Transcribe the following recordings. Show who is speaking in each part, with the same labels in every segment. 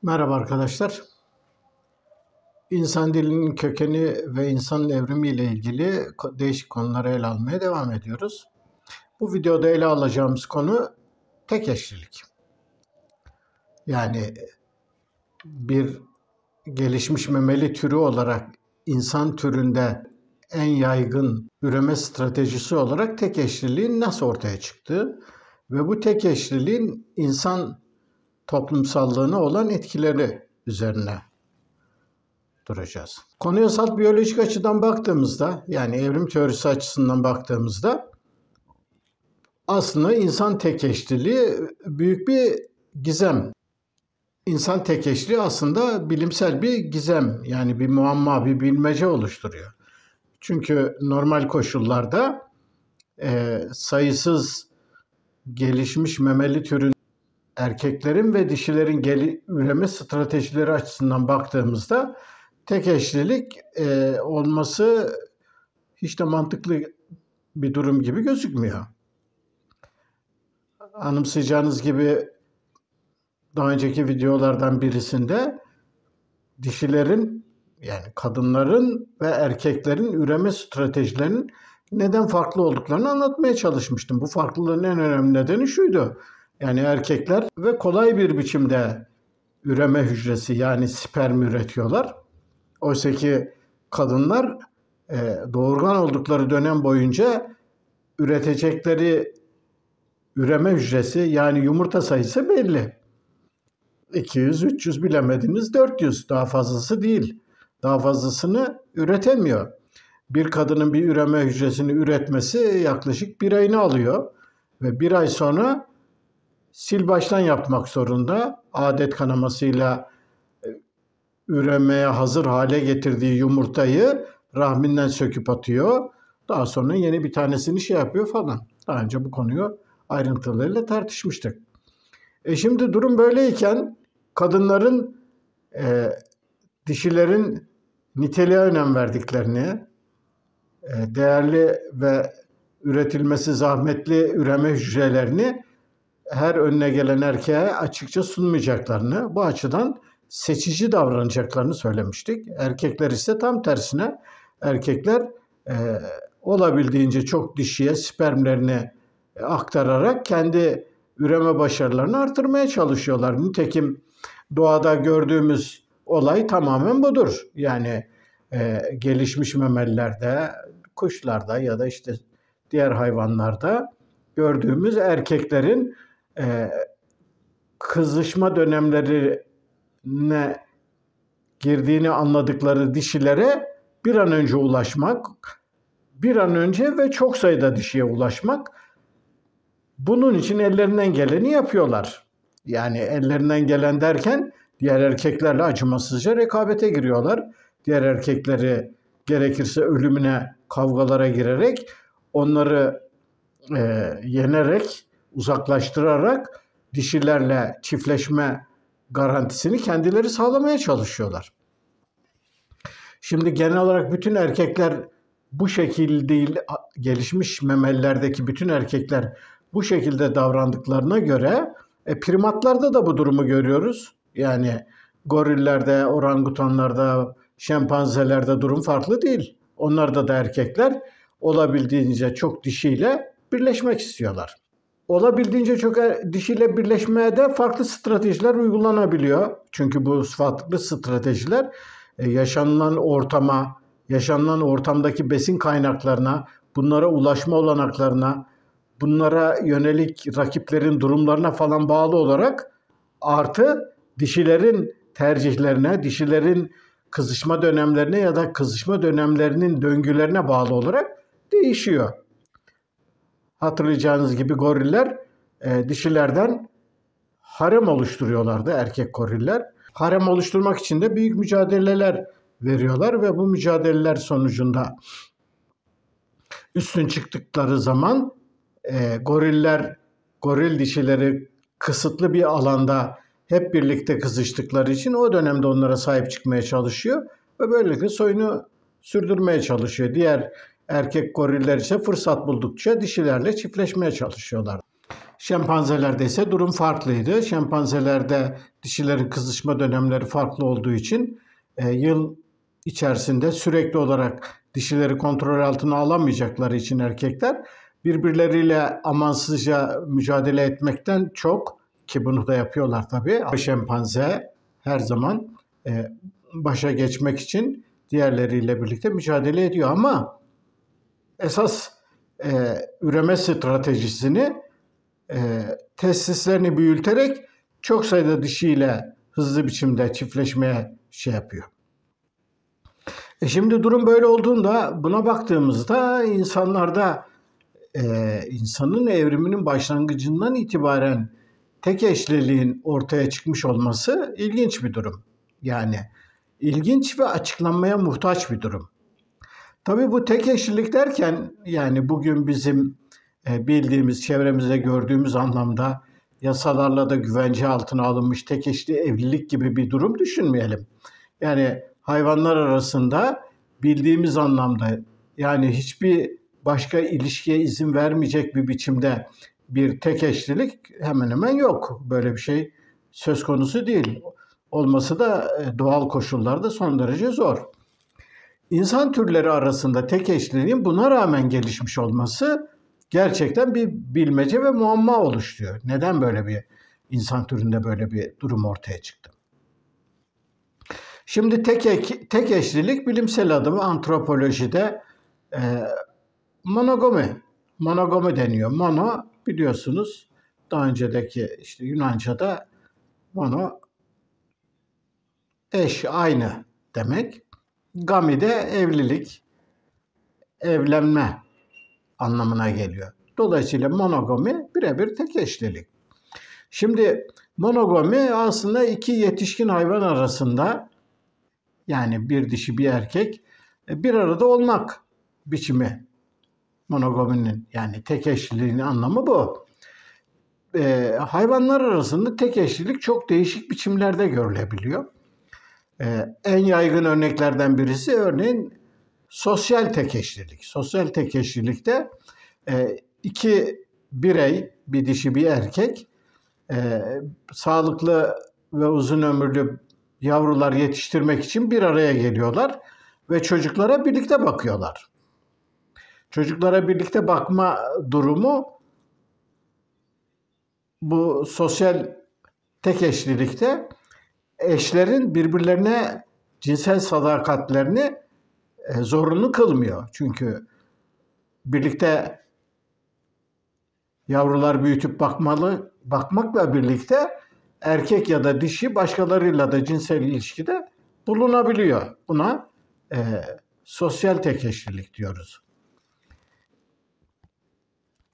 Speaker 1: Merhaba arkadaşlar. İnsan dilinin kökeni ve insanın evrimi ile ilgili değişik konuları ele almaya devam ediyoruz. Bu videoda ele alacağımız konu tek eşlilik. Yani bir gelişmiş memeli türü olarak insan türünde en yaygın üreme stratejisi olarak tek eşliliğin nasıl ortaya çıktığı ve bu tek eşliliğin insan toplumsallığına olan etkileri üzerine duracağız. Konuya salt biyolojik açıdan baktığımızda, yani evrim teorisi açısından baktığımızda aslında insan tek eşliliği büyük bir gizem. İnsan tek eşliliği aslında bilimsel bir gizem, yani bir muamma, bir bilmece oluşturuyor. Çünkü normal koşullarda sayısız gelişmiş memeli türün erkeklerin ve dişilerin üreme stratejileri açısından baktığımızda tek eşlilik olması hiç de mantıklı bir durum gibi gözükmüyor. Anımsayacağınız gibi daha önceki videolardan birisinde dişilerin, yani kadınların ve erkeklerin üreme stratejilerinin neden farklı olduklarını anlatmaya çalışmıştım. Bu farklılığın en önemli nedeni şuydu. Yani erkekler ve kolay bir biçimde üreme hücresi, yani sperm üretiyorlar. Oysa ki kadınlar doğurgan oldukları dönem boyunca üretecekleri üreme hücresi, yani yumurta sayısı belli. 200, 300, bilemediniz 400, daha fazlası değil. Daha fazlasını üretemiyor. Bir kadının bir üreme hücresini üretmesi yaklaşık 1 ayını alıyor. Ve 1 ay sonra sil baştan yapmak zorunda. Adet kanamasıyla üremeye hazır hale getirdiği yumurtayı rahminden söküp atıyor. Daha sonra yeni bir tanesini yapıyor falan. Daha önce bu konuyu ayrıntılarıyla tartışmıştık. Şimdi durum böyleyken kadınların dişilerin niteliğe önem verdiklerini, değerli ve üretilmesi zahmetli üreme hücrelerini her önüne gelen erkeğe açıkça sunmayacaklarını, bu açıdan seçici davranacaklarını söylemiştik. Erkekler ise tam tersine, erkekler olabildiğince çok dişiye spermlerini aktararak kendi üreme başarılarını artırmaya çalışıyorlar. Nitekim doğada gördüğümüz olay tamamen budur. Yani gelişmiş memelilerde, kuşlarda ya da işte diğer hayvanlarda gördüğümüz erkeklerin kızışma dönemlerine girdiğini anladıkları dişilere bir an önce ulaşmak, bir an önce ve çok sayıda dişiye ulaşmak, bunun için ellerinden geleni yapıyorlar. Yani ellerinden gelen derken diğer erkeklerle acımasızca rekabete giriyorlar. Diğer erkekleri gerekirse ölümüne, kavgalara girerek, onları yenerek, uzaklaştırarak dişilerle çiftleşme garantisini kendileri sağlamaya çalışıyorlar. Şimdi genel olarak bütün erkekler bu şekilde değil, gelişmiş memelilerdeki bütün erkekler bu şekilde davrandıklarına göre primatlarda da bu durumu görüyoruz. Yani gorillerde, orangutanlarda, şempanzelerde durum farklı değil. Onlarda da erkekler olabildiğince çok dişiyle birleşmek istiyorlar. Olabildiğince çok dişiyle birleşmeye de farklı stratejiler uygulanabiliyor. Çünkü bu farklı stratejiler yaşanılan ortama, yaşanılan ortamdaki besin kaynaklarına, bunlara ulaşma olanaklarına, bunlara yönelik rakiplerin durumlarına falan bağlı olarak, artı dişilerin tercihlerine, dişilerin kızışma dönemlerine ya da kızışma dönemlerinin döngülerine bağlı olarak değişiyor. Hatırlayacağınız gibi goriller dişilerden harem oluşturuyorlardı, erkek goriller. Harem oluşturmak için de büyük mücadeleler veriyorlar ve bu mücadeleler sonucunda üstün çıktıkları zaman goril dişileri kısıtlı bir alanda hep birlikte kızıştıkları için o dönemde onlara sahip çıkmaya çalışıyor ve böylelikle soyunu sürdürmeye çalışıyor. Diğer erkek goriller ise fırsat buldukça dişilerle çiftleşmeye çalışıyorlar. Şempanzelerde ise durum farklıydı. Şempanzelerde dişilerin kızışma dönemleri farklı olduğu için yıl içerisinde sürekli olarak dişileri kontrol altına alamayacakları için erkekler birbirleriyle amansızca mücadele etmekten çok, ki bunu da yapıyorlar tabii, şempanze her zaman başa geçmek için diğerleriyle birlikte mücadele ediyor ama esas üreme stratejisini testislerini büyüterek çok sayıda dişiyle hızlı biçimde çiftleşmeye yapıyor. Şimdi durum böyle olduğunda buna baktığımızda insanlarda insanın evriminin başlangıcından itibaren tek eşliliğin ortaya çıkmış olması ilginç bir durum. Yani ilginç ve açıklanmaya muhtaç bir durum. Tabii bu tek eşlilik derken yani bugün bizim bildiğimiz, çevremizde gördüğümüz anlamda yasalarla da güvence altına alınmış tek eşli evlilik gibi bir durum düşünmeyelim. Yani hayvanlar arasında bildiğimiz anlamda, yani hiçbir başka ilişkiye izin vermeyecek bir biçimde bir tek eşlilik hemen hemen yok. Böyle bir şey söz konusu değil. Olması da doğal koşullarda son derece zor. İnsan türleri arasında tek eşliliğin buna rağmen gelişmiş olması gerçekten bir bilmece ve muamma oluşturuyor. Neden böyle bir insan türünde böyle bir durum ortaya çıktı? Şimdi tek eşlilik bilimsel adımı antropolojide monogami deniyor. Mono biliyorsunuz daha önceki işte Yunanca'da mono eş, aynı demek. Gami de evlilik, evlenme anlamına geliyor. Dolayısıyla monogami birebir tek eşlilik. Şimdi monogami aslında iki yetişkin hayvan arasında, yani bir dişi bir erkek bir arada olmak biçimi monogaminin, yani tek eşliliğin anlamı bu. Hayvanlar arasında tek eşlilik çok değişik biçimlerde görülebiliyor. En yaygın örneklerden birisi örneğin sosyal tek eşlilik. Sosyal tek eşlilikte iki birey, bir dişi bir erkek, sağlıklı ve uzun ömürlü yavrular yetiştirmek için bir araya geliyorlar ve çocuklara birlikte bakıyorlar. Çocuklara birlikte bakma durumu bu sosyal tek eşlilikte eşlerin birbirlerine cinsel sadakatlerini zorunlu kılmıyor. Çünkü birlikte yavrular büyütüp bakmakla birlikte erkek ya da dişi başkalarıyla da cinsel ilişkide bulunabiliyor. Buna sosyal tek eşlilik diyoruz.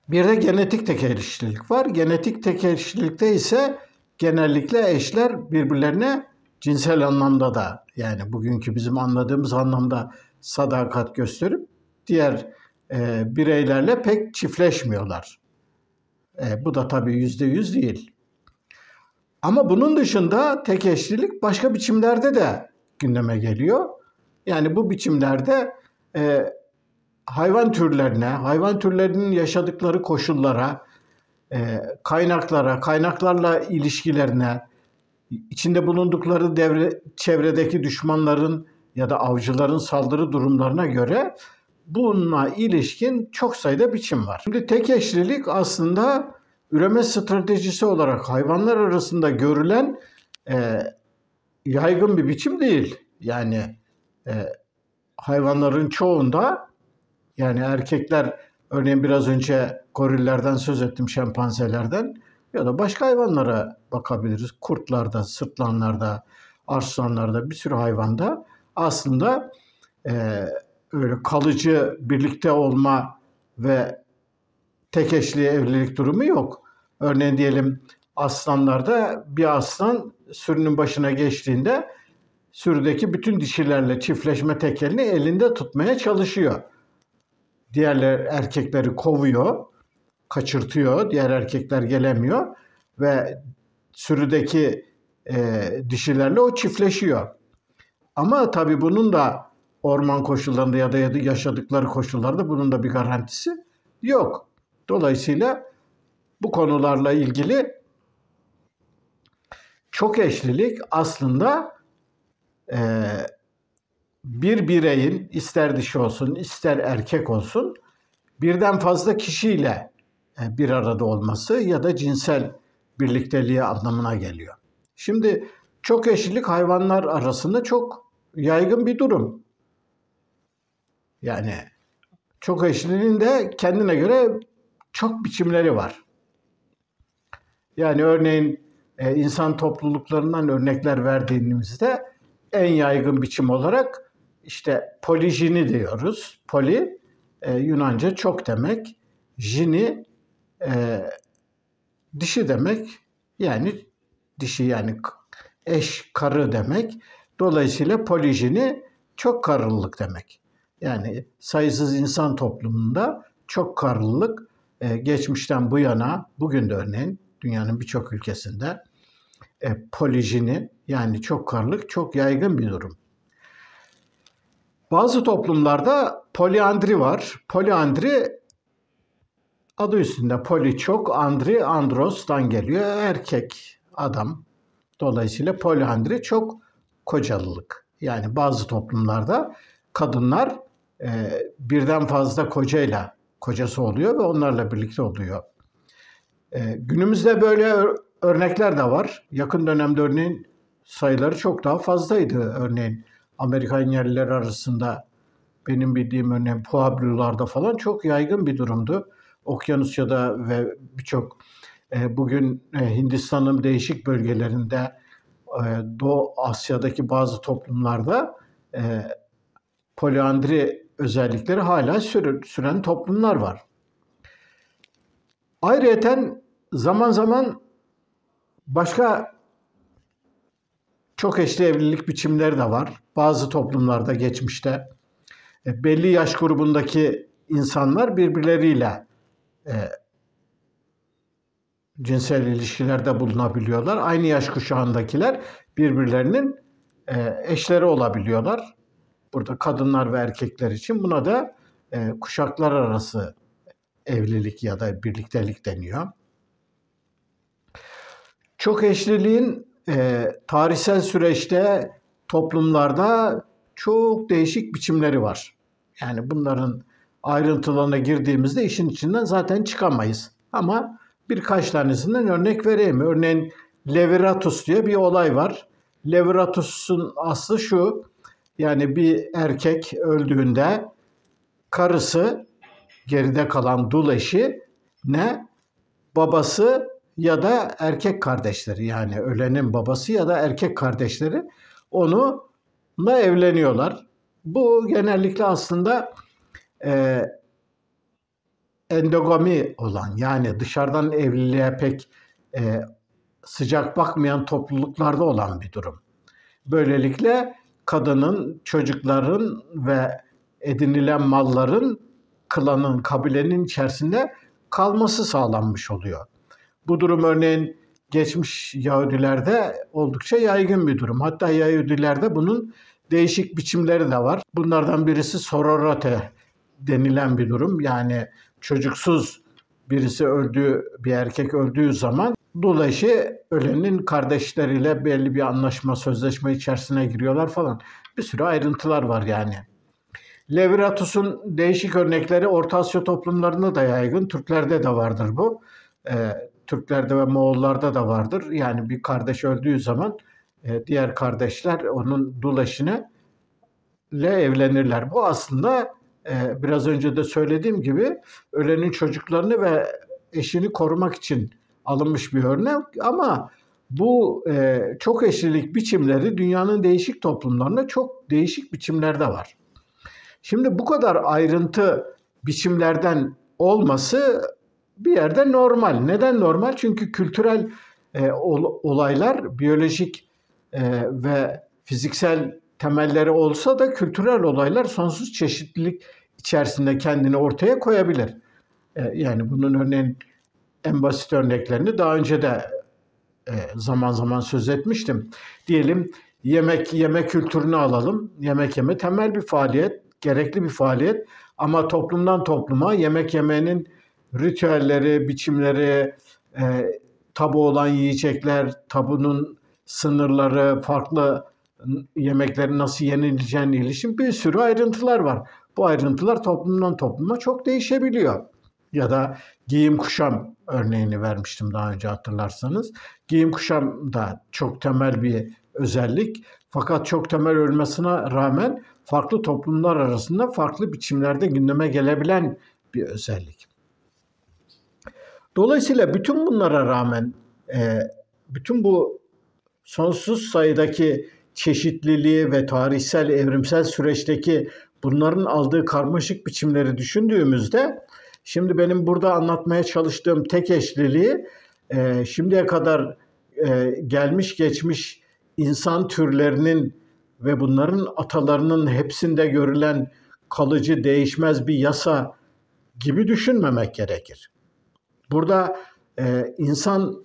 Speaker 1: Bir de genetik tek eşlilik var. Genetik tek eşlilikte ise genellikle eşler birbirlerine cinsel anlamda da, yani bugünkü bizim anladığımız anlamda sadakat gösterip diğer bireylerle pek çiftleşmiyorlar. Bu da tabii %100 değil. Ama bunun dışında tek eşlilik başka biçimlerde de gündeme geliyor. Yani bu biçimlerde hayvan türlerinin yaşadıkları koşullara, kaynaklarla ilişkilerine, içinde bulundukları çevredeki düşmanların ya da avcıların saldırı durumlarına göre bununla ilişkin çok sayıda biçim var. Şimdi tek eşlilik aslında üreme stratejisi olarak hayvanlar arasında görülen yaygın bir biçim değil. Yani hayvanların çoğunda, yani erkekler, örneğin biraz önce gorillerden söz ettim, şempanzelerden ya da başka hayvanlara bakabiliriz. Kurtlarda, sırtlanlarda, arslanlarda, bir sürü hayvanda aslında öyle kalıcı birlikte olma ve tek eşli evlilik durumu yok. Örneğin diyelim aslanlarda bir aslan sürünün başına geçtiğinde sürüdeki bütün dişilerle çiftleşme tekelini elinde tutmaya çalışıyor. Diğer erkekleri kovuyor, kaçırtıyor, diğer erkekler gelemiyor ve sürüdeki dişilerle o çiftleşiyor. Ama tabii bunun da orman koşullarında ya da yaşadıkları koşullarda bunun da bir garantisi yok. Dolayısıyla Bu konularla ilgili çok eşlilik aslında bir bireyin ister dişi olsun ister erkek olsun birden fazla kişiyle bir arada olması ya da cinsel birlikteliği anlamına geliyor. Şimdi çok eşlilik hayvanlar arasında çok yaygın bir durum. Yani çok eşliliğin de kendine göre çok biçimleri var. Yani örneğin insan topluluklarından örnekler verdiğimizde en yaygın biçim olarak işte polijini diyoruz. Poli Yunanca çok demek. Jini dişi demek. Yani dişi yani eş, karı demek. Dolayısıyla polijini çok karlılık demek. Yani sayısız insan toplumunda çok karlılık geçmişten bu yana, bugün de örneğin dünyanın birçok ülkesinde polijini yani çok karlılık çok yaygın bir durum. Bazı toplumlarda poliandri var. Poliandri adı üstünde poli çok, andri andros'tan geliyor. Erkek, adam. Dolayısıyla poliandri çok kocalılık. Yani bazı toplumlarda kadınlar birden fazla kocası oluyor ve onlarla birlikte oluyor. Günümüzde böyle örnekler de var. Yakın dönemde örneğin sayıları çok daha fazlaydı. Örneğin Amerikan yerliler arasında benim bildiğim örneğin Pueblo'larda falan çok yaygın bir durumdu. Okyanusya'da ve birçok bugün Hindistan'ın değişik bölgelerinde Doğu Asya'daki bazı toplumlarda poliandri özellikleri hala süren toplumlar var. Ayrıyeten zaman zaman başka çok eşli evlilik biçimleri de var. Bazı toplumlarda geçmişte belli yaş grubundaki insanlar birbirleriyle cinsel ilişkilerde bulunabiliyorlar. Aynı yaş kuşağındakiler birbirlerinin eşleri olabiliyorlar. Burada kadınlar ve erkekler için buna da kuşaklar arası evlilik ya da birliktelik deniyor. Çok eşliliğin tarihsel süreçte toplumlarda çok değişik biçimleri var. Yani bunların ayrıntılarına girdiğimizde işin içinden zaten çıkamayız. Ama birkaç tanesinden örnek vereyim. Örneğin Leviratus diye bir olay var. Leviratus'un aslı şu, yani bir erkek öldüğünde karısı, geride kalan dul eşi ne babası ya da erkek kardeşleri, yani ölenin babası ya da erkek kardeşleri onunla evleniyorlar. Bu genellikle aslında endogami olan, yani dışarıdan evliliğe pek sıcak bakmayan topluluklarda olan bir durum. Böylelikle kadının, çocukların ve edinilen malların klanın, kabilenin içerisinde kalması sağlanmış oluyor. Bu durum örneğin geçmiş Yahudilerde oldukça yaygın bir durum. Hatta Yahudilerde bunun değişik biçimleri de var. Bunlardan birisi sororate denilen bir durum. Yani çocuksuz birisi bir erkek öldüğü zaman dul eşi ölenin kardeşleriyle belli bir anlaşma, sözleşme içerisine giriyorlar falan. Bir sürü ayrıntılar var yani. Leviratus'un değişik örnekleri Orta Asya toplumlarında da yaygın. Türklerde de vardır bu. Türklerde ve Moğollarda da vardır. Yani bir kardeş öldüğü zaman diğer kardeşler onun dul eşine evlenirler. Bu aslında biraz önce de söylediğim gibi ölenin çocuklarını ve eşini korumak için alınmış bir örnek. Ama bu çok eşlilik biçimleri dünyanın değişik toplumlarında çok değişik biçimlerde var. Şimdi bu kadar ayrıntı biçimlerden olması bir yerde normal. Neden normal? Çünkü kültürel olaylar, biyolojik ve fiziksel temelleri olsa da kültürel olaylar sonsuz çeşitlilik içerisinde kendini ortaya koyabilir. Yani bunun örneğin en basit örneklerini daha önce de zaman zaman söz etmiştim. Diyelim yemek yeme kültürünü alalım. Yemek yeme temel bir faaliyet, gerekli bir faaliyet. Ama toplumdan topluma yemek yemenin ritüelleri, biçimleri, tabu olan yiyecekler, tabunun sınırları, farklı yemeklerin nasıl yenileceğine ilişkin bir sürü ayrıntılar var. Bu ayrıntılar toplumdan topluma çok değişebiliyor. Ya da giyim kuşam örneğini vermiştim daha önce hatırlarsanız. Giyim kuşam da çok temel bir özellik. Fakat çok temel olmasına rağmen farklı toplumlar arasında farklı biçimlerde gündeme gelebilen bir özellik. Dolayısıyla bütün bunlara rağmen bütün bu sonsuz sayıdaki çeşitliliği ve tarihsel, evrimsel süreçteki bunların aldığı karmaşık biçimleri düşündüğümüzde şimdi benim burada anlatmaya çalıştığım tek eşliliği şimdiye kadar gelmiş geçmiş insan türlerinin ve bunların atalarının hepsinde görülen kalıcı, değişmez bir yasa gibi düşünmemek gerekir. Burada insan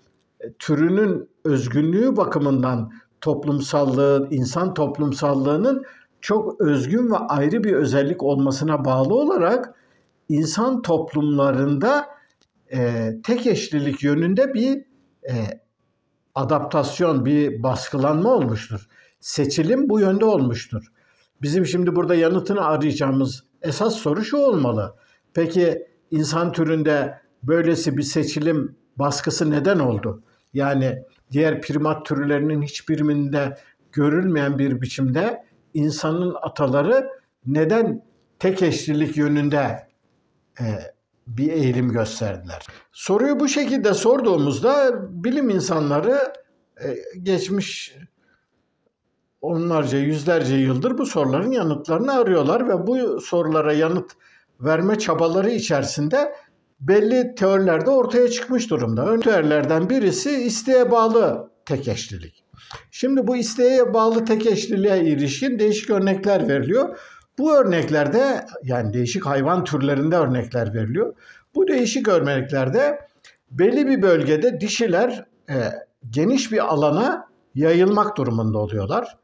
Speaker 1: türünün özgünlüğü bakımından toplumsallığı, insan toplumsallığının çok özgün ve ayrı bir özellik olmasına bağlı olarak insan toplumlarında tek eşlilik yönünde bir adaptasyon, bir baskılanma olmuştur. Seçilim bu yönde olmuştur. Bizim şimdi burada yanıtını arayacağımız esas soru şu olmalı. Peki insan türünde böylesi bir seçilim baskısı neden oldu? Yani diğer primat türlerinin hiçbirinde görülmeyen bir biçimde insanın ataları neden tek eşlilik yönünde bir eğilim gösterdiler? Soruyu bu şekilde sorduğumuzda bilim insanları geçmiş onlarca, yüzlerce yıldır bu soruların yanıtlarını arıyorlar ve bu sorulara yanıt verme çabaları içerisinde belli teorilerde ortaya çıkmış durumda. Ön teorilerden birisi isteğe bağlı tek eşlilik. Şimdi bu isteğe bağlı tek eşliliğe ilişkin değişik örnekler veriliyor. Bu örneklerde yani değişik hayvan türlerinde örnekler veriliyor. Bu değişik örneklerde belli bir bölgede dişiler geniş bir alana yayılmak durumunda oluyorlar.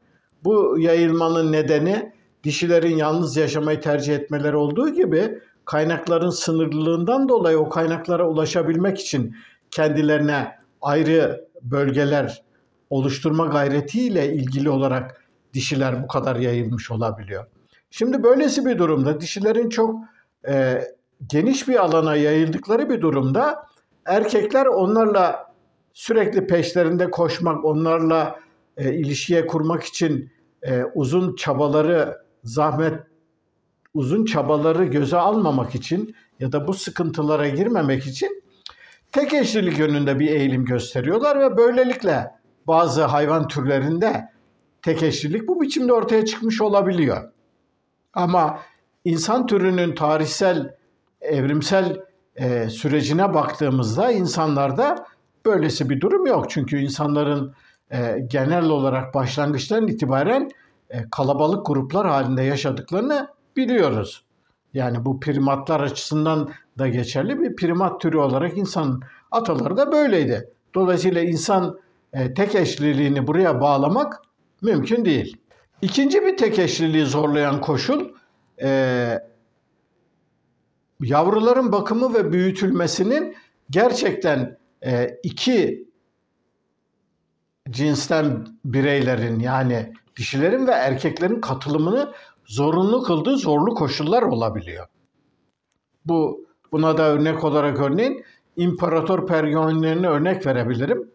Speaker 1: Bu yayılmanın nedeni dişilerin yalnız yaşamayı tercih etmeleri olduğu gibi kaynakların sınırlılığından dolayı o kaynaklara ulaşabilmek için kendilerine ayrı bölgeler oluşturma gayretiyle ilgili olarak dişiler bu kadar yayılmış olabiliyor. Şimdi böylesi bir durumda dişilerin çok geniş bir alana yayıldıkları bir durumda erkekler onlarla sürekli peşlerinde koşmak, onlarla ilişkiye kurmak için uzun çabaları göze almamak için ya da bu sıkıntılara girmemek için tek eşlilik yönünde bir eğilim gösteriyorlar ve böylelikle bazı hayvan türlerinde tek eşlilik bu biçimde ortaya çıkmış olabiliyor. Ama insan türünün tarihsel, evrimsel sürecine baktığımızda insanlarda böylesi bir durum yok. Çünkü insanların genel olarak başlangıçtan itibaren kalabalık gruplar halinde yaşadıklarını biliyoruz. Yani bu primatlar açısından da geçerli bir primat türü olarak insan ataları da böyleydi. Dolayısıyla insan tek eşliliğini buraya bağlamak mümkün değil. İkinci bir tek eşliliği zorlayan koşul yavruların bakımı ve büyütülmesinin gerçekten iki cinsten bireylerin yani dişilerin ve erkeklerin katılımını zorunlu kıldığı zorlu koşullar olabiliyor. Buna da örnek olarak örneğin imparator penguenlerine örnek verebilirim.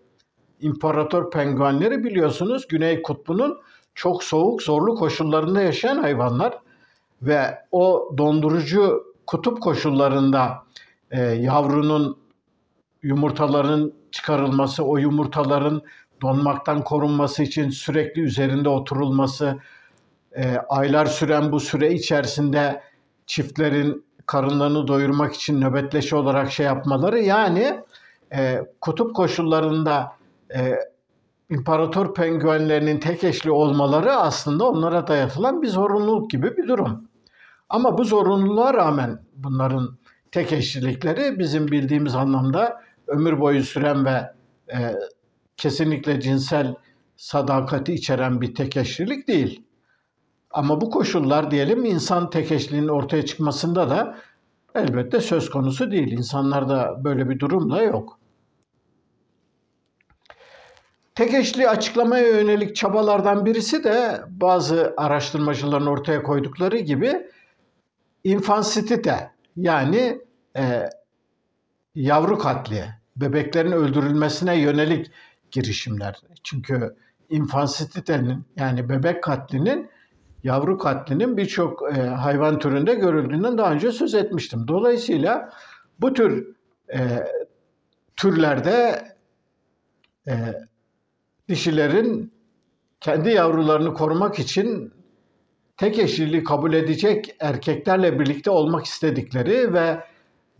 Speaker 1: İmparator penguenleri biliyorsunuz Güney Kutbu'nun çok soğuk, zorlu koşullarında yaşayan hayvanlar ve o dondurucu kutup koşullarında yavrunun yumurtaların çıkarılması, o yumurtaların donmaktan korunması için sürekli üzerinde oturulması, aylar süren bu süre içerisinde çiftlerin karınlarını doyurmak için nöbetleşe olarak yapmaları yani kutup koşullarında imparator penguenlerinin tek eşli olmaları aslında onlara dayatılan bir zorunluluk gibi bir durum. Ama bu zorunluluğa rağmen bunların tek eşlilikleri bizim bildiğimiz anlamda ömür boyu süren ve kesinlikle cinsel sadakati içeren bir tek eşlilik değil. Ama bu koşullar diyelim insan tek eşliliğinin ortaya çıkmasında da elbette söz konusu değil. İnsanlarda böyle bir durum da yok. Tek eşli açıklamaya yönelik çabalardan birisi de bazı araştırmacıların ortaya koydukları gibi infansitite, yani yavru katli, bebeklerin öldürülmesine yönelik girişimler. Çünkü infansititenin, yani bebek katlinin, yavru katlinin birçok hayvan türünde görüldüğünden daha önce söz etmiştim. Dolayısıyla bu tür türlerde dişilerin kendi yavrularını korumak için tek eşliliği kabul edecek erkeklerle birlikte olmak istedikleri ve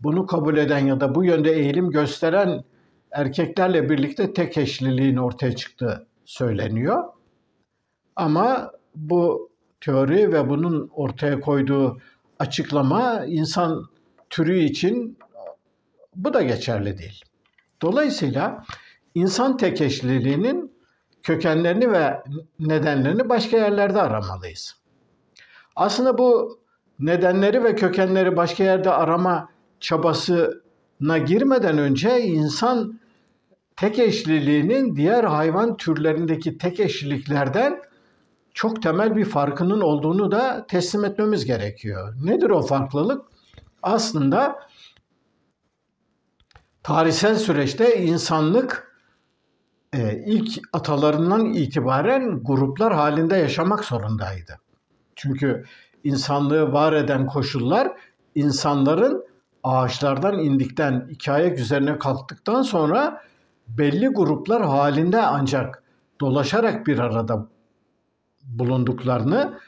Speaker 1: bunu kabul eden ya da bu yönde eğilim gösteren erkeklerle birlikte tek eşliliğin ortaya çıktığı söyleniyor. Ama bu teori ve bunun ortaya koyduğu açıklama insan türü için bu da geçerli değil. Dolayısıyla insan tek eşliliğinin kökenlerini ve nedenlerini başka yerlerde aramalıyız. Aslında bu nedenleri ve kökenleri başka yerde arama çabasına girmeden önce insan tek eşliliğinin diğer hayvan türlerindeki tek eşliliklerden çok temel bir farkının olduğunu da teslim etmemiz gerekiyor. Nedir o farklılık? Aslında tarihsel süreçte insanlık ilk atalarından itibaren gruplar halinde yaşamak zorundaydı. Çünkü insanlığı var eden koşullar insanların ağaçlardan indikten, iki ayak üzerine kalktıktan sonra belli gruplar halinde ancak dolaşarak bir arada bulunduklarını,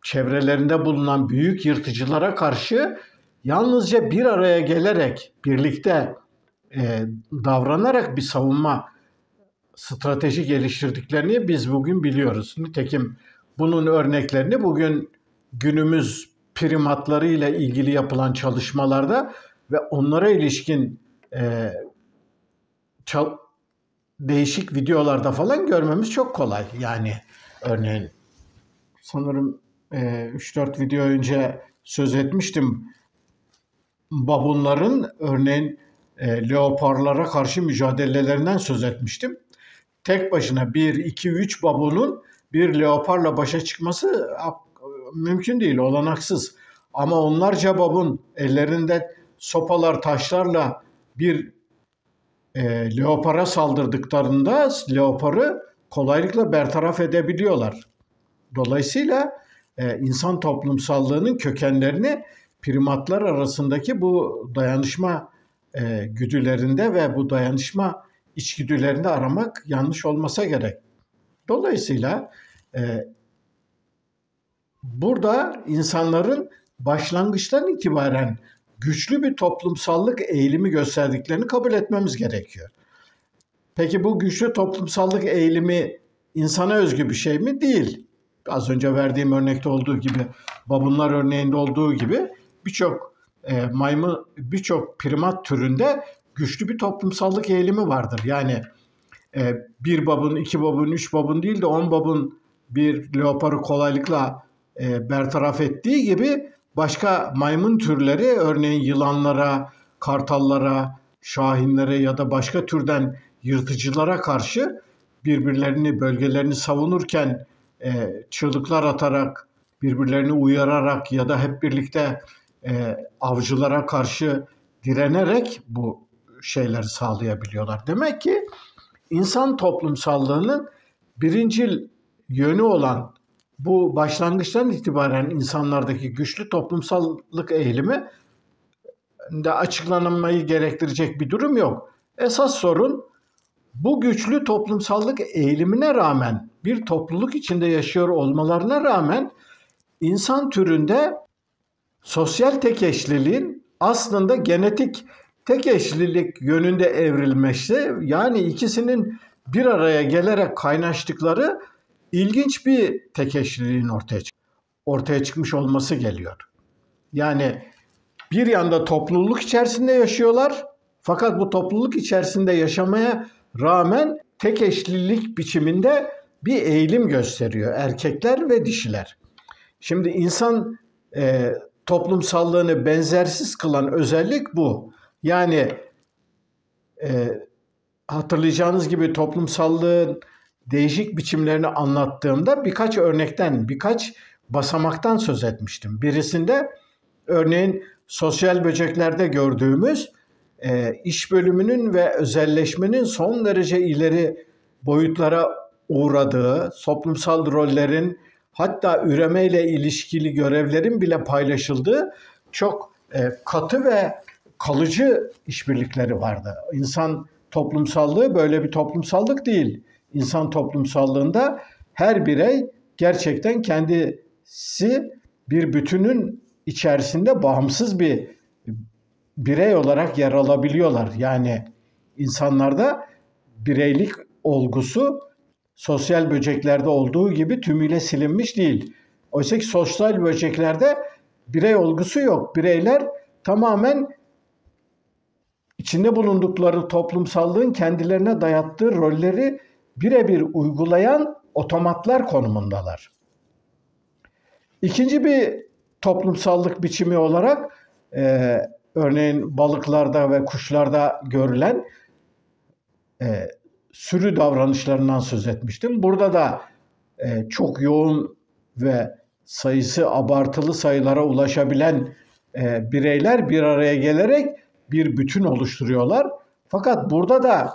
Speaker 1: çevrelerinde bulunan büyük yırtıcılara karşı yalnızca bir araya gelerek, birlikte davranarak bir savunma strateji geliştirdiklerini biz bugün biliyoruz. Nitekim bunun örneklerini bugün günümüz primatlarıyla ilgili yapılan çalışmalarda ve onlara ilişkin değişik videolarda falan görmemiz çok kolay. Yani örneğin sanırım 3-4 video önce söz etmiştim. Babunların örneğin leoparlara karşı mücadelelerinden söz etmiştim. Tek başına 1, 2, 3 babunun bir leoparla başa çıkması mümkün değil, olanaksız. Ama onlarca babun ellerinde sopalar, taşlarla bir leopara saldırdıklarında leoparı kolaylıkla bertaraf edebiliyorlar. Dolayısıyla insan toplumsallığının kökenlerini primatlar arasındaki bu dayanışma güdülerinde ve bu dayanışma içgüdülerinde aramak yanlış olmasa gerek. Dolayısıyla burada insanların başlangıçtan itibaren güçlü bir toplumsallık eğilimi gösterdiklerini kabul etmemiz gerekiyor. Peki bu güçlü toplumsallık eğilimi insana özgü bir şey mi? Değil. Az önce verdiğim örnekte olduğu gibi, babunlar örneğinde olduğu gibi birçok primat türünde güçlü bir toplumsallık eğilimi vardır. Yani bir babun, 2 babun, 3 babun değil de 10 babun bir leoparı kolaylıkla bertaraf ettiği gibi başka maymun türleri, örneğin yılanlara, kartallara, şahinlere ya da başka türden yırtıcılara karşı bölgelerini savunurken çığlıklar atarak, birbirlerini uyararak ya da hep birlikte avcılara karşı direnerek bu şeyleri sağlayabiliyorlar. Demek ki insan toplumsallığının birincil yönü olan bu başlangıçtan itibaren insanlardaki güçlü toplumsallık eğilimi de açıklanmayı gerektirecek bir durum yok. Esas sorun bu güçlü toplumsallık eğilimine rağmen, bir topluluk içinde yaşıyor olmalarına rağmen insan türünde sosyal tek eşliliğin aslında genetik tek eşlilik yönünde evrilmesi, yani ikisinin bir araya gelerek kaynaştıkları ilginç bir tek eşliliğin ortaya çıkmış olması geliyor. Yani bir yanda topluluk içerisinde yaşıyorlar, fakat bu topluluk içerisinde yaşamaya rağmen tek eşlilik biçiminde bir eğilim gösteriyor erkekler ve dişiler. Şimdi insan toplumsallığını benzersiz kılan özellik bu. Yani hatırlayacağınız gibi toplumsallığın değişik biçimlerini anlattığımda birkaç örnekten, birkaç basamaktan söz etmiştim. Birisinde örneğin sosyal böceklerde gördüğümüz iş bölümünün ve özelleşmenin son derece ileri boyutlara uğradığı, toplumsal rollerin hatta üremeyle ilişkili görevlerin bile paylaşıldığı çok katı ve kalıcı işbirlikleri vardı. İnsan toplumsallığı böyle bir toplumsallık değil. İnsan toplumsallığında her birey gerçekten kendisi bir bütünün içerisinde bağımsız bir birey olarak yer alabiliyorlar. Yani insanlarda bireylik olgusu sosyal böceklerde olduğu gibi tümüyle silinmiş değil. Oysa ki sosyal böceklerde birey olgusu yok. Bireyler tamamen içinde bulundukları toplumsallığın kendilerine dayattığı rolleri birebir uygulayan otomatlar konumundalar. İkinci bir toplumsallık biçimi olarak örneğin balıklarda ve kuşlarda görülen sürü davranışlarından söz etmiştim. Burada da çok yoğun ve sayısı abartılı sayılara ulaşabilen bireyler bir araya gelerek bir bütün oluşturuyorlar. Fakat burada da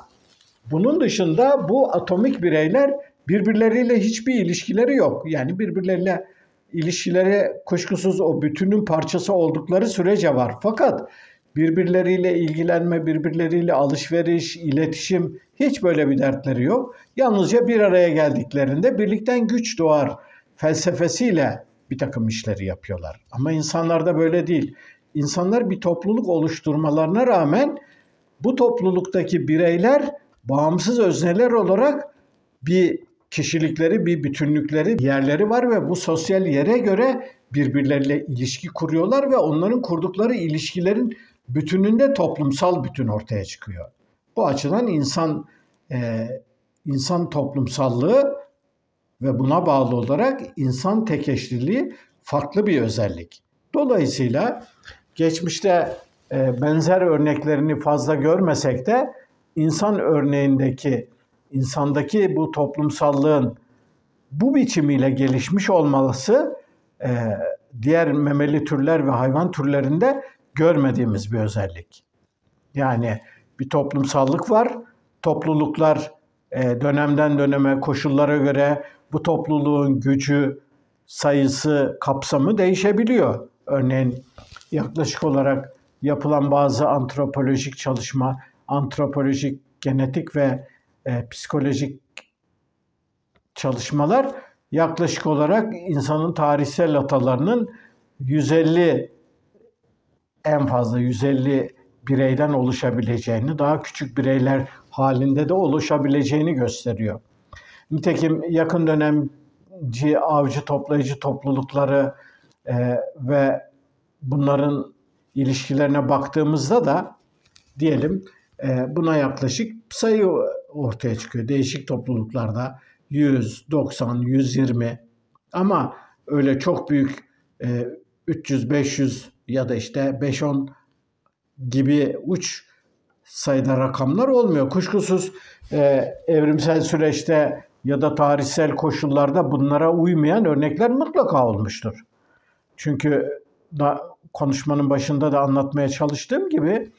Speaker 1: bunun dışında bu atomik bireyler birbirleriyle hiçbir ilişkileri yok. Yani birbirleriyle ilişkileri kuşkusuz o bütünün parçası oldukları sürece var. Fakat birbirleriyle ilgilenme, birbirleriyle alışveriş, iletişim hiç böyle bir dertleri yok. Yalnızca bir araya geldiklerinde birlikten güç doğar felsefesiyle bir takım işleri yapıyorlar. Ama insanlarda böyle değil. İnsanlar bir topluluk oluşturmalarına rağmen bu topluluktaki bireyler bağımsız özneler olarak bir kişilikleri, bir bütünlükleri, yerleri var ve bu sosyal yere göre birbirleriyle ilişki kuruyorlar ve onların kurdukları ilişkilerin bütününde toplumsal bütün ortaya çıkıyor. Bu açıdan insan toplumsallığı ve buna bağlı olarak insan tekeşliliği farklı bir özellik. Dolayısıyla geçmişte benzer örneklerini fazla görmesek de insan örneğindeki, insandaki bu toplumsallığın bu biçimiyle gelişmiş olması diğer memeli türler ve hayvan türlerinde görmediğimiz bir özellik. Yani bir toplumsallık var. Topluluklar dönemden döneme koşullara göre bu topluluğun gücü, sayısı, kapsamı değişebiliyor. Örneğin yaklaşık olarak yapılan bazı antropolojik çalışma, antropolojik, genetik ve psikolojik çalışmalar yaklaşık olarak insanın tarihsel atalarının 150 en fazla 150 bireyden oluşabileceğini, daha küçük bireyler halinde de oluşabileceğini gösteriyor. Nitekim yakın dönemci avcı toplayıcı toplulukları ve bunların ilişkilerine baktığımızda da diyelim buna yaklaşık sayı ortaya çıkıyor. Değişik topluluklarda 100, 90, 120 ama öyle çok büyük 300, 500 ya da işte 5-10 gibi uç sayıda rakamlar olmuyor. Kuşkusuz evrimsel süreçte ya da tarihsel koşullarda bunlara uymayan örnekler mutlaka olmuştur. Çünkü konuşmanın başında da anlatmaya çalıştığım gibi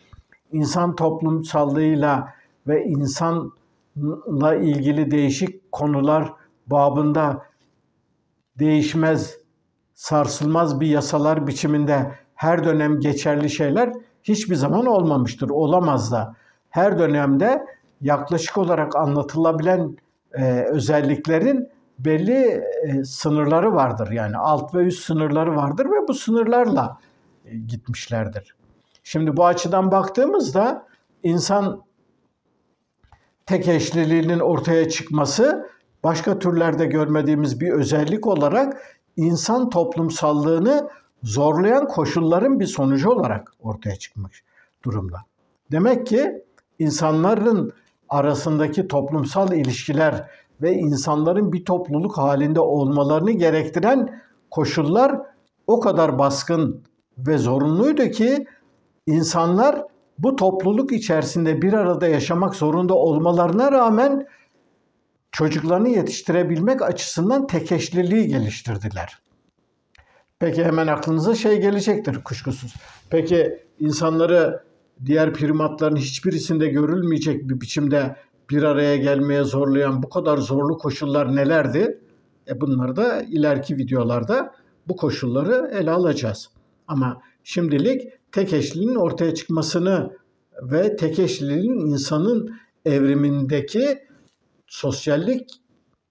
Speaker 1: insan toplumsallığıyla ve insanla ilgili değişik konular babında değişmez, sarsılmaz bir yasalar biçiminde her dönem geçerli şeyler hiçbir zaman olmamıştır. Olamaz da. Her dönemde yaklaşık olarak anlatılabilen özelliklerin belli sınırları vardır. Yani alt ve üst sınırları vardır ve bu sınırlarla gitmişlerdir. Şimdi bu açıdan baktığımızda insan tek eşliliğinin ortaya çıkması başka türlerde görmediğimiz bir özellik olarak insan toplumsallığını zorlayan koşulların bir sonucu olarak ortaya çıkmış durumda. Demek ki insanların arasındaki toplumsal ilişkiler ve insanların bir topluluk halinde olmalarını gerektiren koşullar o kadar baskın ve zorunluydu ki insanlar bu topluluk içerisinde bir arada yaşamak zorunda olmalarına rağmen çocuklarını yetiştirebilmek açısından tek eşliliği geliştirdiler. Peki hemen aklınıza şey gelecektir kuşkusuz. Peki insanları diğer primatların hiçbirisinde görülmeyecek bir biçimde bir araya gelmeye zorlayan bu kadar zorlu koşullar nelerdi? Bunları da ileriki videolarda bu koşulları ele alacağız. Ama şimdilik tek eşliliğin ortaya çıkmasını ve tek eşliliğin insanın evrimindeki sosyallik,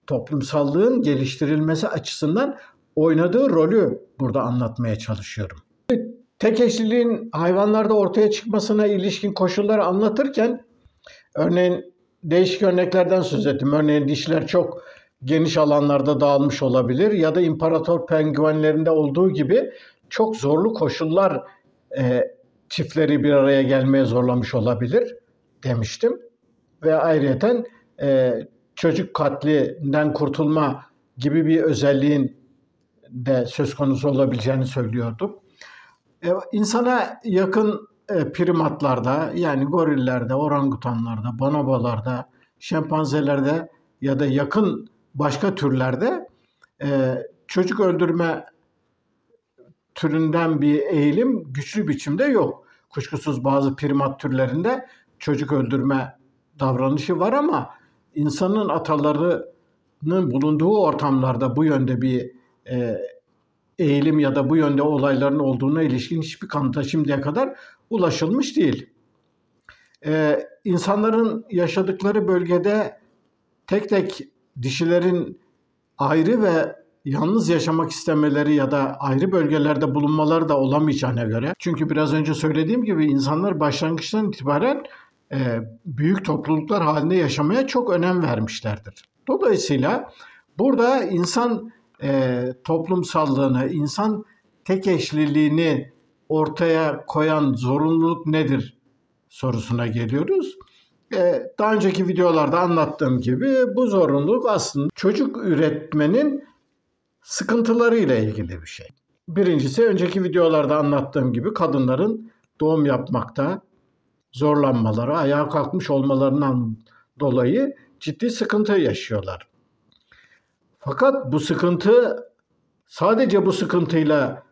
Speaker 1: toplumsallığın geliştirilmesi açısından oynadığı rolü burada anlatmaya çalışıyorum. Tek eşliliğin hayvanlarda ortaya çıkmasına ilişkin koşulları anlatırken örneğin değişik örneklerden söz ettim. Örneğin dişiler çok geniş alanlarda dağılmış olabilir ya da imparator penguenlerinde olduğu gibi çok zorlu koşullar çiftleri bir araya gelmeye zorlamış olabilir demiştim. Ve ayrıyeten çocuk katlinden kurtulma gibi bir özelliğin de söz konusu olabileceğini söylüyordum. İnsana yakın primatlarda yani gorillerde, orangutanlarda, bonobolarda, şempanzelerde ya da yakın başka türlerde çocuk öldürme türünden bir eğilim güçlü biçimde yok. Kuşkusuz bazı primat türlerinde çocuk öldürme davranışı var ama insanın atalarının bulunduğu ortamlarda bu yönde bir eğilim ya da bu yönde olayların olduğuna ilişkin hiçbir kanıta şimdiye kadar ulaşılmış değil. İnsanların yaşadıkları bölgede tek tek dişilerin ayrı ve yalnız yaşamak istemeleri ya da ayrı bölgelerde bulunmaları da olamayacağına göre. Çünkü biraz önce söylediğim gibi insanlar başlangıçtan itibaren büyük topluluklar halinde yaşamaya çok önem vermişlerdir. Dolayısıyla burada insan toplumsallığını, insan tek eşliliğini ortaya koyan zorunluluk nedir sorusuna geliyoruz. Daha önceki videolarda anlattığım gibi bu zorunluluk aslında çocuk üretmenin sıkıntılarıyla ilgili bir şey. Birincisi önceki videolarda anlattığım gibi kadınların doğum yapmakta zorlanmaları, ayağa kalkmış olmalarından dolayı ciddi sıkıntı yaşıyorlar. Fakat bu sıkıntı sadece bu sıkıntıyla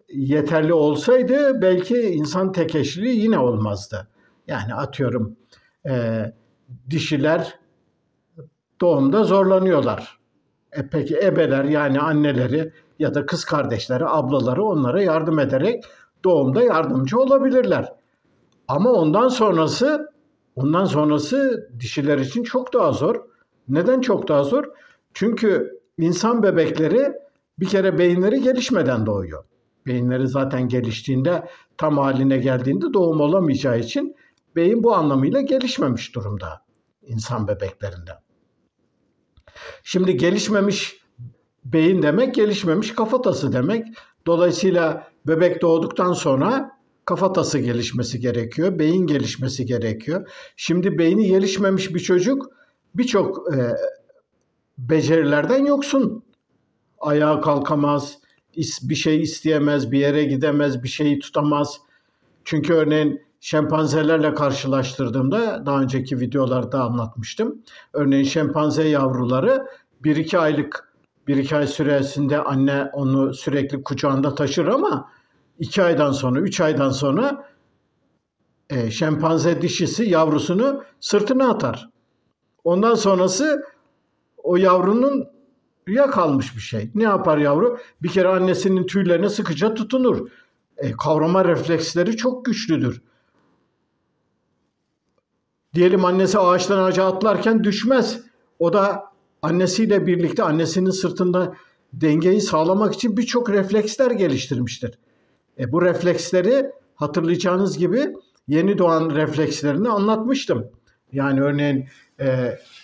Speaker 1: yeterli olsaydı belki insan tek eşliliği yine olmazdı. Yani atıyorum dişiler doğumda zorlanıyorlar. Peki ebeler yani anneleri ya da kız kardeşleri, ablaları onlara yardım ederek doğumda yardımcı olabilirler. Ama ondan sonrası dişiler için çok daha zor. Neden çok daha zor? Çünkü insan bebekleri bir kere beyinleri gelişmeden doğuyor. Beyinleri zaten geliştiğinde, tam haline geldiğinde doğum olamayacağı için beyin bu anlamıyla gelişmemiş durumda insan bebeklerinde. Şimdi gelişmemiş beyin demek, gelişmemiş kafatası demek. Dolayısıyla bebek doğduktan sonra kafatası gelişmesi gerekiyor, beyin gelişmesi gerekiyor. Şimdi beyni gelişmemiş bir çocuk birçok becerilerden yoksun. Ayağa kalkamaz, bir şey isteyemez, bir yere gidemez, bir şeyi tutamaz. Çünkü örneğin şempanzelerle karşılaştırdığımda daha önceki videolarda anlatmıştım. Örneğin şempanze yavruları 1-2 ay süresinde anne onu sürekli kucağında taşır ama 2 aydan sonra, 3 aydan sonra şempanze dişisi yavrusunu sırtına atar. Ondan sonrası o yavrunun kalmış bir şey. Ne yapar yavru? Bir kere annesinin tüylerine sıkıca tutunur. Kavrama refleksleri çok güçlüdür. Diyelim annesi ağaçtan ağaca atlarken düşmez. O da annesiyle birlikte annesinin sırtında dengeyi sağlamak için birçok refleksler geliştirmiştir. Bu refleksleri hatırlayacağınız gibi yeni doğan reflekslerini anlatmıştım. Yani örneğin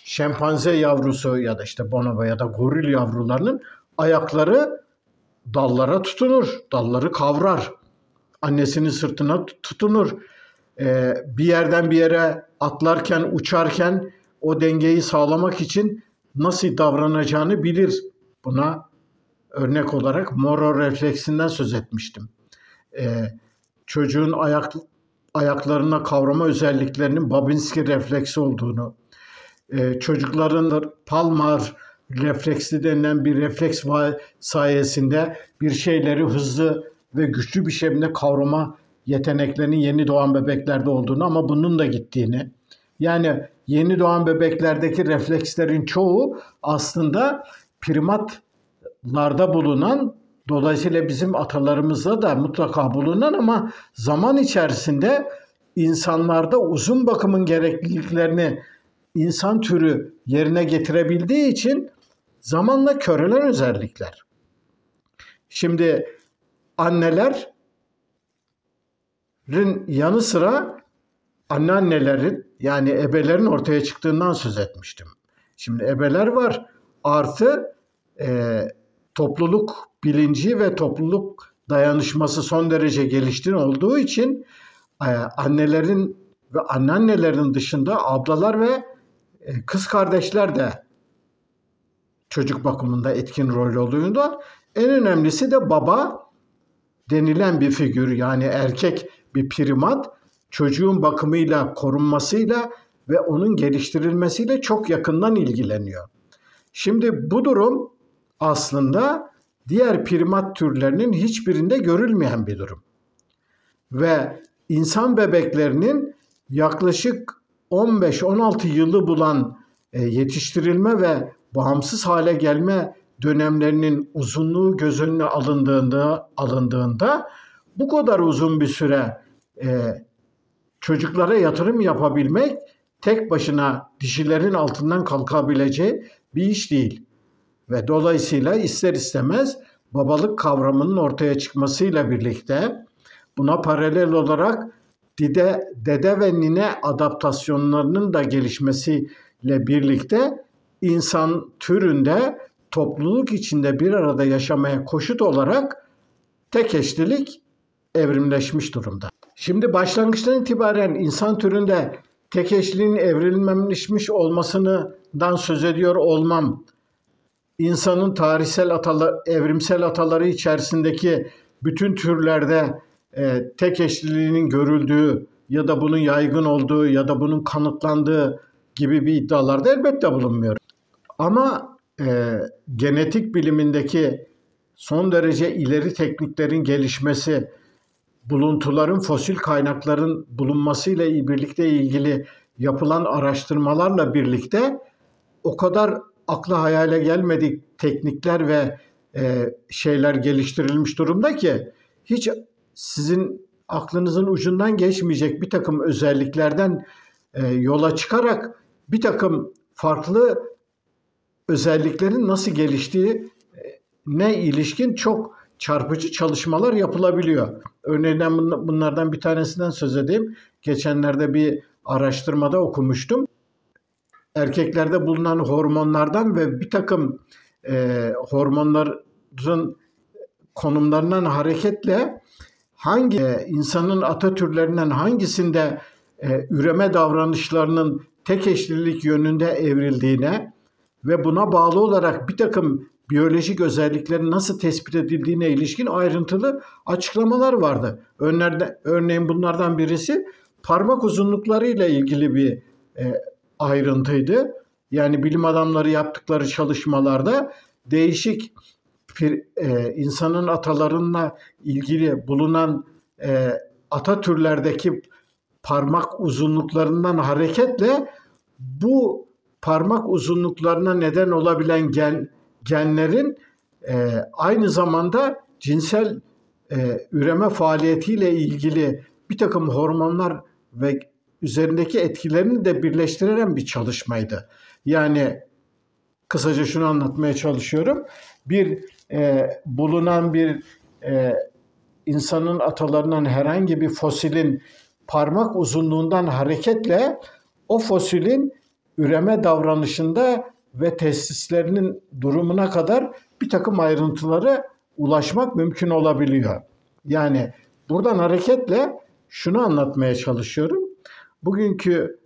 Speaker 1: şempanze yavrusu ya da işte bonobo ya da goril yavrularının ayakları dallara tutunur, dalları kavrar. Annesinin sırtına tutunur. Bir yerden bir yere atlarken, uçarken o dengeyi sağlamak için nasıl davranacağını bilir. Buna örnek olarak Moro refleksinden söz etmiştim. çocuğun ayaklarına kavrama özelliklerinin Babinski refleksi olduğunu, çocukların Palmar refleksi denilen bir refleks sayesinde bir şeyleri hızlı ve güçlü bir şekilde kavrama yeteneklerinin yeni doğan bebeklerde olduğunu ama bunun da gittiğini, yani yeni doğan bebeklerdeki reflekslerin çoğu aslında primatlarda bulunan, dolayısıyla bizim atalarımızda da mutlaka bulunan ama zaman içerisinde insanlarda uzun bakımın gerekliliklerini insan türü yerine getirebildiği için zamanla körelen özellikler. Şimdi annelerin yanı sıra anneannelerin, yani ebelerin ortaya çıktığından söz etmiştim. Şimdi ebeler var, artı topluluk bilinci ve topluluk dayanışması son derece gelişkin olduğu için annelerin ve anneannelerin dışında ablalar ve kız kardeşler de çocuk bakımında etkin rol oluyor. En önemlisi de baba denilen bir figür, yani erkek bir primat çocuğun bakımıyla, korunmasıyla ve onun geliştirilmesiyle çok yakından ilgileniyor. Şimdi bu durum aslında diğer primat türlerinin hiçbirinde görülmeyen bir durum. Ve insan bebeklerinin yaklaşık 15-16 yılı bulan yetiştirilme ve bağımsız hale gelme dönemlerinin uzunluğu göz önüne alındığında bu kadar uzun bir süre çocuklara yatırım yapabilmek tek başına dişilerin altından kalkabileceği bir iş değil. Ve dolayısıyla ister istemez babalık kavramının ortaya çıkmasıyla birlikte buna paralel olarak dede ve nine adaptasyonlarının da gelişmesiyle birlikte insan türünde topluluk içinde bir arada yaşamaya koşut olarak tek eşlilik evrimleşmiş durumda. Şimdi başlangıçtan itibaren insan türünde tek eşliliğin evrimleşmiş olmasından söz ediyor olmam, insanın tarihsel evrimsel ataları içerisindeki bütün türlerde tek eşliliğinin görüldüğü ya da bunun yaygın olduğu ya da bunun kanıtlandığı gibi bir iddialarda elbette bulunmuyor. Ama genetik bilimindeki son derece ileri tekniklerin gelişmesi, buluntuların, fosil kaynakların bulunmasıyla birlikte ilgili yapılan araştırmalarla birlikte o kadar akla hayale gelmedik teknikler ve şeyler geliştirilmiş durumda ki hiç sizin aklınızın ucundan geçmeyecek bir takım özelliklerden yola çıkarak bir takım farklı özelliklerin nasıl geliştiği ne ilişkin çok çarpıcı çalışmalar yapılabiliyor. Örneğin bunlardan bir tanesinden söz edeyim. Geçenlerde bir araştırmada okumuştum. Erkeklerde bulunan hormonlardan ve bir takım hormonların konumlarından hareketle hangi insanın ata türlerinden hangisinde üreme davranışlarının tek eşlilik yönünde evrildiğine ve buna bağlı olarak bir takım biyolojik özelliklerin nasıl tespit edildiğine ilişkin ayrıntılı açıklamalar vardı. Örneğin bunlardan birisi parmak uzunlukları ile ilgili bir ayrıntıydı. Yani bilim adamları yaptıkları çalışmalarda değişik insanın atalarına ilgili bulunan ata türlerdeki parmak uzunluklarından hareketle bu parmak uzunluklarına neden olabilen genlerin aynı zamanda cinsel üreme faaliyetiyle ilgili bir takım hormonlar ve üzerindeki etkilerini de birleştiren bir çalışmaydı. Yani kısaca şunu anlatmaya çalışıyorum. Bulunan bir insanın atalarından herhangi bir fosilin parmak uzunluğundan hareketle o fosilin üreme davranışında ve testislerinin durumuna kadar bir takım ayrıntılara ulaşmak mümkün olabiliyor. Yani buradan hareketle şunu anlatmaya çalışıyorum. Bugünkü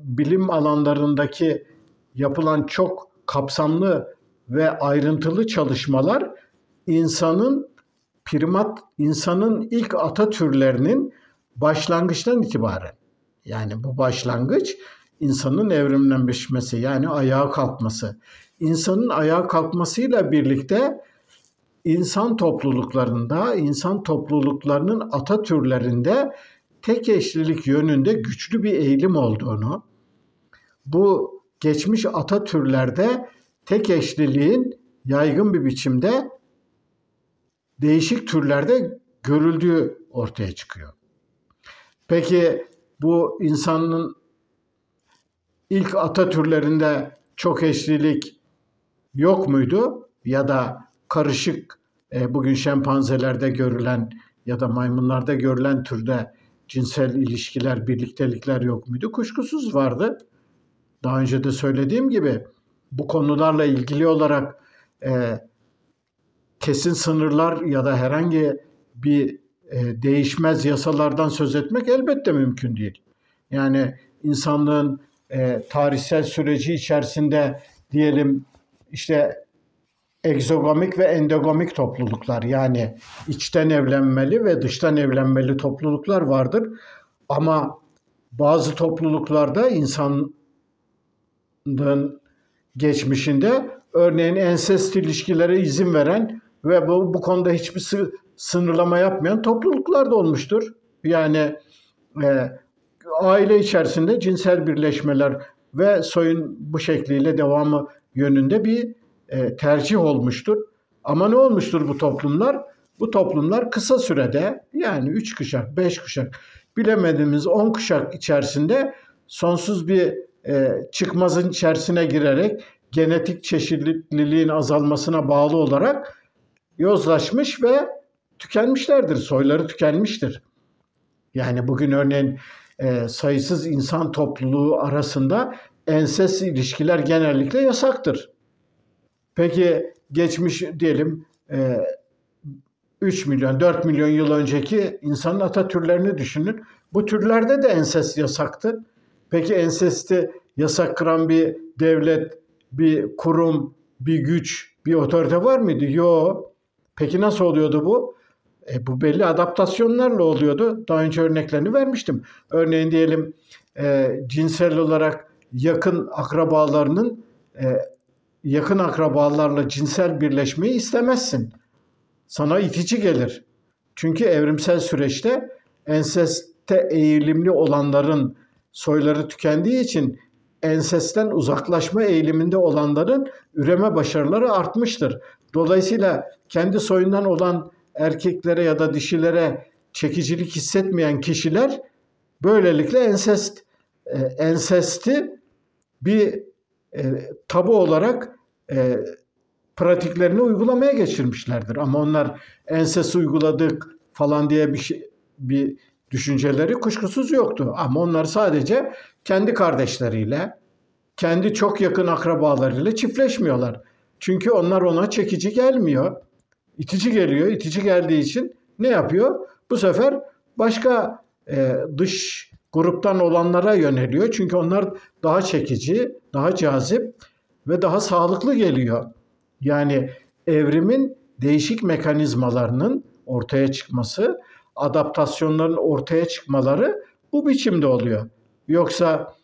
Speaker 1: bilim alanlarındaki yapılan çok kapsamlı ve ayrıntılı çalışmalar insanın primat insanın ilk ata türlerinin başlangıçtan itibaren, yani bu başlangıç insanın evrimleşmesi, yani ayağa kalkması. İnsanın ayağa kalkmasıyla birlikte insan topluluklarının ata türlerinde tek eşlilik yönünde güçlü bir eğilim olduğunu, bu geçmiş ata türlerde tek eşliliğin yaygın bir biçimde değişik türlerde görüldüğü ortaya çıkıyor. Peki bu insanın ilk ata türlerinde çok eşlilik yok muydu? Ya da karışık bugün şempanzelerde görülen ya da maymunlarda görülen türde cinsel ilişkiler, birliktelikler yok muydu? Kuşkusuz vardı. Daha önce de söylediğim gibi bu konularla ilgili olarak kesin sınırlar ya da herhangi bir değişmez yasalardan söz etmek elbette mümkün değil. Yani insanlığın tarihsel süreci içerisinde diyelim işte egzogamik ve endogamik topluluklar, yani içten evlenmeli ve dıştan evlenmeli topluluklar vardır. Ama bazı topluluklarda insanlığın geçmişinde örneğin ensest ilişkilere izin veren ve bu konuda hiçbir sınırlama yapmayan topluluklar da olmuştur. Yani aile içerisinde cinsel birleşmeler ve soyun bu şekliyle devamı yönünde bir tercih olmuştur. Ama ne olmuştur bu toplumlar? Bu toplumlar kısa sürede, yani 3 kuşak, 5 kuşak, bilemediğimiz 10 kuşak içerisinde sonsuz bir çıkmazın içerisine girerek genetik çeşitliliğin azalmasına bağlı olarak yozlaşmış ve tükenmişlerdir. Soyları tükenmiştir. Yani bugün örneğin sayısız insan topluluğu arasında ensest ilişkiler genellikle yasaktır. Peki geçmiş diyelim 3 milyon, 4 milyon yıl önceki insanın ata türlerini düşünün. Bu türlerde de ensest yasaktı. Peki ensesti yasak kılan bir devlet, bir kurum, bir güç, bir otorite var mıydı? Yok. Peki nasıl oluyordu bu? Bu belli adaptasyonlarla oluyordu. Daha önce örneklerini vermiştim. Örneğin diyelim cinsel olarak yakın akrabalarla cinsel birleşmeyi istemezsin. Sana itici gelir. Çünkü evrimsel süreçte enseste eğilimli olanların soyları tükendiği için ensestten uzaklaşma eğiliminde olanların üreme başarıları artmıştır. Dolayısıyla kendi soyundan olan erkeklere ya da dişilere çekicilik hissetmeyen kişiler böylelikle ensesti bir tabu olarak pratiklerini uygulamaya geçirmişlerdir. Ama onlar ensest uyguladık falan diye bir düşünceleri kuşkusuz yoktu. Ama onlar sadece kendi kardeşleriyle, kendi çok yakın akrabalarıyla çiftleşmiyorlar. Çünkü onlar ona çekici gelmiyor. İtici geliyor. İtici geldiği için ne yapıyor? Bu sefer başka dış gruptan olanlara yöneliyor. Çünkü onlar daha çekici, daha cazip ve daha sağlıklı geliyor. Yani evrimin değişik mekanizmalarının ortaya çıkması, adaptasyonların ortaya çıkmaları bu biçimde oluyor. Yoksa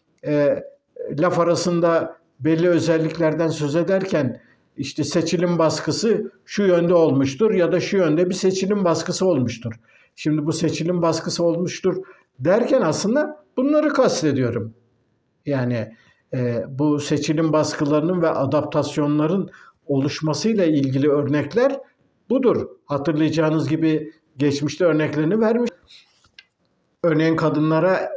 Speaker 1: laf arasında belli özelliklerden söz ederken işte seçilim baskısı şu yönde olmuştur ya da şu yönde bir seçilim baskısı olmuştur. Şimdi bu seçilim baskısı olmuştur derken aslında bunları kastediyorum. Yani bu seçilim baskılarının ve adaptasyonların oluşmasıyla ilgili örnekler budur. Hatırlayacağınız gibi geçmişte örneklerini vermiş. Örneğin kadınlara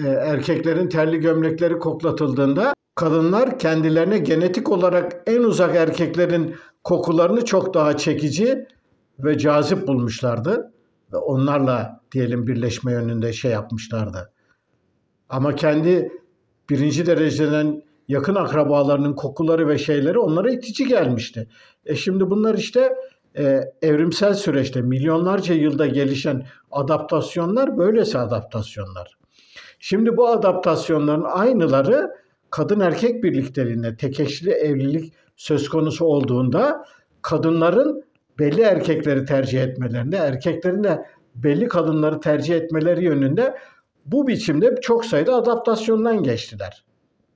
Speaker 1: erkeklerin terli gömlekleri koklatıldığında kadınlar kendilerine genetik olarak en uzak erkeklerin kokularını çok daha çekici ve cazip bulmuşlardı. Ve onlarla diyelim birleşme yönünde yapmışlardı. Ama kendi birinci dereceden yakın akrabalarının kokuları ve şeyleri onlara itici gelmişti. Şimdi bunlar işte evrimsel süreçte milyonlarca yılda gelişen adaptasyonlar, böylesi adaptasyonlar. Şimdi bu adaptasyonların aynıları kadın erkek birlikteliğinde tek eşli evlilik söz konusu olduğunda kadınların belli erkekleri tercih etmelerinde, erkeklerin de belli kadınları tercih etmeleri yönünde bu biçimde çok sayıda adaptasyondan geçtiler.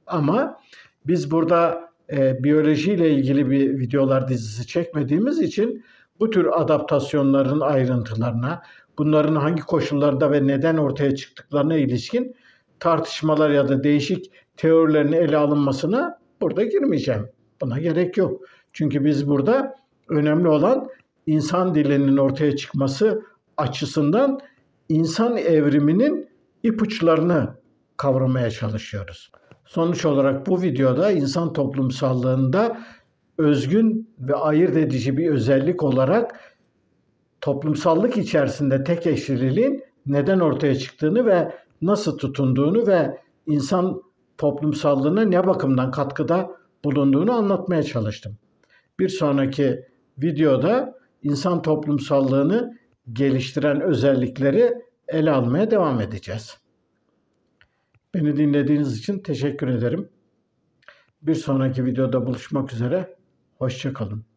Speaker 1: Ama biz burada biyolojiyle ilgili bir videolar dizisi çekmediğimiz için bu tür adaptasyonların ayrıntılarına, bunların hangi koşullarda ve neden ortaya çıktıklarına ilişkin tartışmalar ya da değişik teorilerin ele alınmasına burada girmeyeceğim. Buna gerek yok. Çünkü biz burada önemli olan insan dilinin ortaya çıkması açısından insan evriminin ipuçlarını kavramaya çalışıyoruz. Sonuç olarak bu videoda insan toplumsallığında özgün ve ayırt edici bir özellik olarak toplumsallık içerisinde tek eşliliğin neden ortaya çıktığını ve nasıl tutunduğunu ve insan toplumsallığına ne bakımdan katkıda bulunduğunu anlatmaya çalıştım. Bir sonraki videoda insan toplumsallığını geliştiren özellikleri ele almaya devam edeceğiz. Beni dinlediğiniz için teşekkür ederim. Bir sonraki videoda buluşmak üzere. Hoşça kalın.